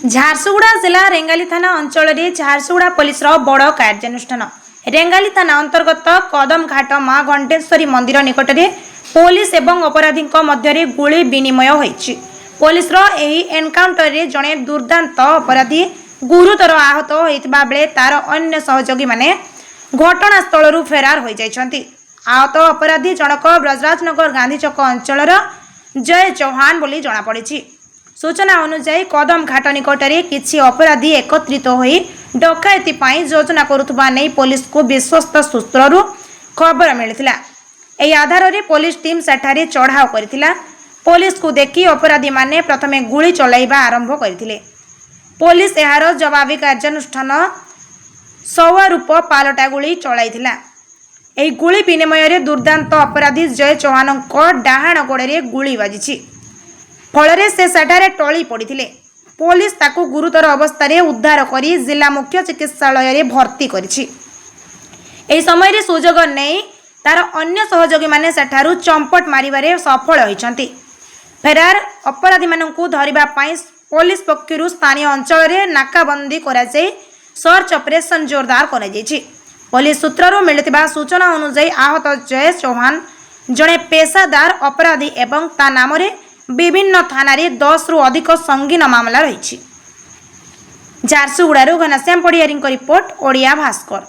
झारसुगुड़ा जिला रेंगाली थाना अंचल झारसुगुड़ा पुलिस बड़ कार्यानुष्ठान। रेंगाली थाना अंतर्गत कदम घाट माँ घंटेश्वरी मंदिर निकट में पुलिस एवं अपराधी मध्य गुली विनिमय होईछि। पुलिस एनकाउंटर रे जड़े दुर्दांत अपराधी गुरुतर आहत होइतिबा बेले तार अन्य सहयोगी माने घटनास्थल फेरार हो जाइछन्ति। आहत अपराधी जनक ब्रजराजनगर गांधी चौक अंचल जय चौहान बोली जना पड़ी। सूचना अनुसार कदम घाट निकट में किसी अपराधी एकत्रित होई डकायती योजना करुवा नहीं पुलिस को विश्वस्त सूत्रु खबर मिलता। यह आधार में पुलिस टीम सेठारे चढ़ाव करथिला। पुलिस को देखी अपराधी माने प्रथमे गुली चलाइबा आरंभ करथिले। पुलिस यार जवाबी कार्यानुष्ठान स्वरूप पालटा गुली चलाइथिला। एही गुली विनिमय रे दुर्दांत अपराधी जय चौहान को डाहाण गोड़े गुली बाजिछि। फल से सेठारे टली पड़ते पुलिस ताकू गुरुतर अवस्था उद्धार करी जिला मुख्य चिकित्सालय रे भर्ती करिछि। एही समय रे सुजोग नहीं तार अन्य सहयोगी माने सेठारु चंपट मारिबारे सफल होइछन्ति। फेरार अपराधी माननकु धरिबा पई पुलिस पक्षरु स्थानीय अंचल रे नाकाबंदी करा जाय सर्च ऑपरेशन जोरदार करा जायछि। पुलिस सूत्ररु मिलतिबा सूचना अनुसार आहत जय चौहान जड़े पेशादार अपराधी एवं ता नाम रे विभिन्न थाना 10 रु अधिक संगीन मामला रही। झारसुगुड़ा घनश्याम पड़ियारी रिपोर्ट ओडिया भास्कर।